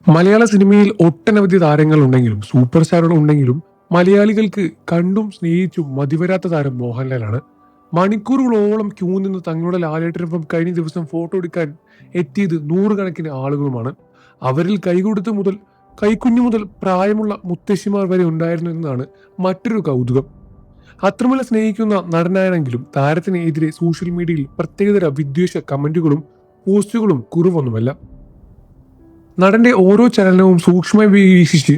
മലയാള സിനിമയിൽ ഒട്ടനവധി താരങ്ങൾ ഉണ്ടെങ്കിലും സൂപ്പർ സ്റ്റാറുകൾ ഉണ്ടെങ്കിലും മലയാളികൾക്ക് കണ്ടും സ്നേഹിച്ചും മതിവരാത്ത താരം മോഹൻലാലാണ്. മണിക്കൂറുകളോളം ക്യൂ നിന്ന് തങ്ങളുടെ ലാലേട്ടനൊപ്പം കഴിഞ്ഞ ദിവസം ഫോട്ടോ എടുക്കാൻ എത്തിയത് നൂറുകണക്കിന് ആളുകളുമാണ്. അവരിൽ കൈക്കുഞ്ഞു മുതൽ പ്രായമുള്ള മുത്തശ്ശിമാർ വരെ ഉണ്ടായിരുന്നു എന്നതാണ് മറ്റൊരു കൗതുകം. അത്രമേൽ സ്നേഹിക്കുന്ന നടനാണെങ്കിലും താരത്തിനെതിരെ സോഷ്യൽ മീഡിയയിൽ പ്രത്യേകതര വിദ്വേഷ കമന്റുകളും പോസ്റ്റുകളും കുറവൊന്നുമല്ല. നടന്റെ ഓരോ ചലനവും സൂക്ഷ്മമായി വീക്ഷിച്ച്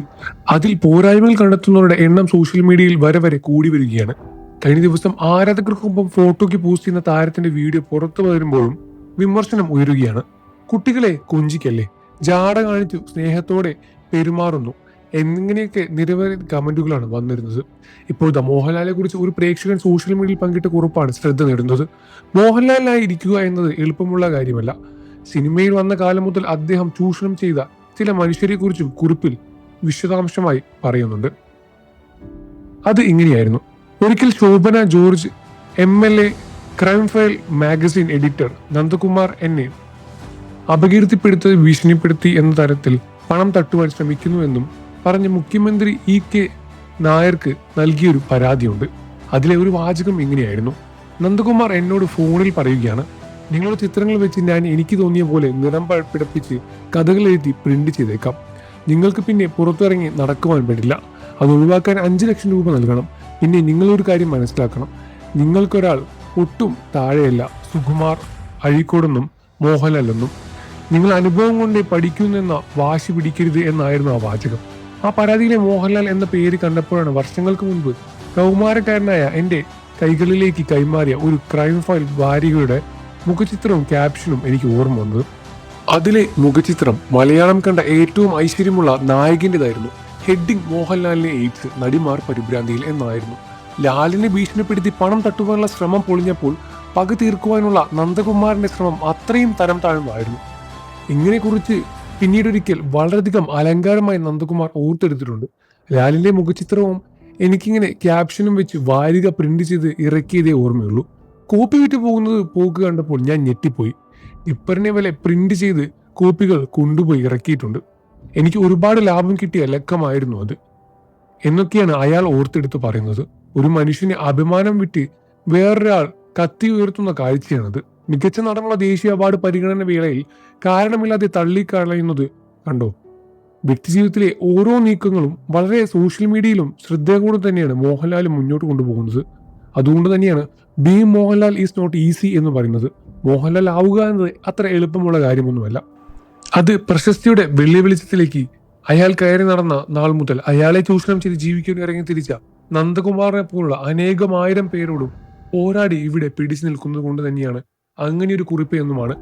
അതിൽ പോരായ്മകൾ കണ്ടെത്തുന്നവരുടെ എണ്ണം സോഷ്യൽ മീഡിയയിൽ വരെ കൂടി വരികയാണ്. കഴിഞ്ഞ ദിവസം ആരാധകർക്കൊപ്പം ഫോട്ടോയ്ക്ക് പോസ്റ്റ് ചെയ്യുന്ന താരത്തിന്റെ വീഡിയോ പുറത്തു വരുമ്പോഴും വിമർശനം ഉയരുകയാണ്. കുട്ടികളെ കൊഞ്ചിക്കല്ലേ, ജാട കാണിച്ചു സ്നേഹത്തോടെ പെരുമാറുന്നു എന്നിങ്ങനെയൊക്കെ നിരവധി കമന്റുകളാണ് വന്നിരുന്നത്. ഇപ്പോഴത്തെ മോഹൻലാലിനെ കുറിച്ച് ഒരു പ്രേക്ഷകൻ സോഷ്യൽ മീഡിയയിൽ പങ്കിട്ട കുറിപ്പാണ് ശ്രദ്ധ നേടുന്നത്. മോഹൻലാലിനായി ഇരിക്കുക എന്നത് എളുപ്പമുള്ള കാര്യമല്ല. സിനിമയിൽ വന്ന കാലം മുതൽ അദ്ദേഹം ചൂഷണം ചെയ്ത ചില മനുഷ്യരെ കുറിച്ചും കുറിപ്പിൽ വിശദാംശമായി പറയുന്നുണ്ട്. അത് ഇങ്ങനെയായിരുന്നു: ഒരിക്കൽ Shobhana George MLA, crime file magazine editor Nandakumar എന്നെ അപകീർത്തിപ്പെടുത്തി ഭീഷണിപ്പെടുത്തി എന്ന തരത്തിൽ പണം തട്ടുവാൻ ശ്രമിക്കുന്നുവെന്നും പറഞ്ഞ് മുഖ്യമന്ത്രി EK നായർക്ക് നൽകിയൊരു പരാതിയുണ്ട്. അതിലെ ഒരു വാചകം ഇങ്ങനെയായിരുന്നു: നന്ദകുമാർ എന്നോട് ഫോണിൽ പറയുകയാണ്, നിങ്ങളുടെ ചിത്രങ്ങൾ വെച്ച് ഞാൻ എനിക്ക് തോന്നിയ പോലെ നിറം പിടപ്പിച്ച് കഥകൾ എഴുതി പ്രിന്റ് ചെയ്തേക്കാം. നിങ്ങൾക്ക് പിന്നെ പുറത്തിറങ്ങി നടക്കുവാൻ പറ്റില്ല. അത് ഒഴിവാക്കാൻ 5 ലക്ഷം രൂപ നൽകണം. പിന്നെ നിങ്ങളൊരു കാര്യം മനസ്സിലാക്കണം, നിങ്ങൾക്കൊരാൾ ഒട്ടും താഴെയല്ല. സുകുമാർ അഴീക്കോടെന്നും മോഹൻലാലെന്നും. നിങ്ങൾ അനുഭവം കൊണ്ടേ പഠിക്കുന്നെന്ന വാശി പിടിക്കരുത് എന്നായിരുന്നു ആ വാചകം. ആ പരാതിയിലെ മോഹൻലാൽ എന്ന പേര് കണ്ടപ്പോഴാണ് വർഷങ്ങൾക്ക് മുൻപ് കൗമാരക്കാരനായ എൻ്റെ കൈകളിലേക്ക് കൈമാറിയ ഒരു ക്രൈം ഫയൽ വാരികയുടെ മുഖചിത്രവും ക്യാപ്ഷനും എനിക്ക് ഓർമ്മ വന്നത്. അതിലെ മുഖചിത്രം മലയാളം കണ്ട ഏറ്റവും ഐശ്വര്യമുള്ള നായകൻ്റെതായിരുന്നു. ഹെഡിങ് മോഹൻലാലിനെ എയ്ഡ്സ്, നടിമാർ പരിഭ്രാന്തിയിൽ എന്നായിരുന്നു. ലാലിനെ ഭീഷണിപ്പെടുത്തി പണം തട്ടുവാനുള്ള ശ്രമം പൊളിഞ്ഞപ്പോൾ പക തീർക്കുവാനുള്ള നന്ദകുമാറിന്റെ ശ്രമം അത്രയും തരം താഴ്ന്നതായിരുന്നു. ഇങ്ങനെ കുറിച്ച് പിന്നീടൊരിക്കൽ വളരെയധികം അലങ്കാരമായി നന്ദകുമാർ ഓർത്തെടുത്തിട്ടുണ്ട്. ലാലിന്റെ മുഖചിത്രവും എനിക്കിങ്ങനെ ക്യാപ്ഷനും വെച്ച് വാരിക പ്രിന്റ് ചെയ്ത് ഇറക്കിയതേ ഓർമ്മയുള്ളൂ. കോപ്പി വിറ്റ് പോക്ക് കണ്ടപ്പോൾ ഞാൻ ഞെട്ടിപ്പോയി. ടിപ്പറിനെ വില പ്രിന്റ് ചെയ്ത് കോപ്പികൾ കൊണ്ടുപോയി ഇറക്കിയിട്ടുണ്ട്. എനിക്ക് ഒരുപാട് ലാഭം കിട്ടിയ ലക്കമായിരുന്നു അത് എന്നൊക്കെയാണ് അയാൾ ഓർത്തെടുത്ത് പറയുന്നത്. ഒരു മനുഷ്യന് അഭിമാനം വിട്ട് വേറൊരാൾ കത്തി ഉയർത്തുന്ന കാഴ്ചയാണത്. മികച്ച നടനുള്ള ദേശീയ അവാർഡ് പരിഗണന വേളയിൽ കാരണമില്ലാതെ തള്ളിക്കളയുന്നത് കണ്ടോ? വ്യക്തിജീവിതത്തിലെ ഓരോ നീക്കങ്ങളും വളരെ സോഷ്യൽ മീഡിയയിലും ശ്രദ്ധയോടെ തന്നെയാണ് മോഹൻലാൽ മുന്നോട്ട് കൊണ്ടുപോകുന്നത്. അതുകൊണ്ട് തന്നെയാണ് being Mohanlal is not easy എന്ന് പറയുന്നത്. മോഹൻലാൽ ആവുക എന്നത് അത്ര എളുപ്പമുള്ള കാര്യമൊന്നുമല്ല. അത് പ്രശസ്തിയുടെ വെള്ളി വെളിച്ചത്തിലേക്ക് അയാൾ കയറി നടന്ന നാൾ മുതൽ അയാളെ ചൂഷണം ചെയ്ത് ജീവിക്കാൻ ഇറങ്ങി തിരിച്ച നന്ദകുമാറിനെ പോലുള്ള അനേകമായിരം പേരോടും പോരാടി ഇവിടെ പിടിച്ചു നിൽക്കുന്നത് കൊണ്ട് തന്നെയാണ് അങ്ങനെയൊരു കുറിപ്പ് എന്നുമാണ്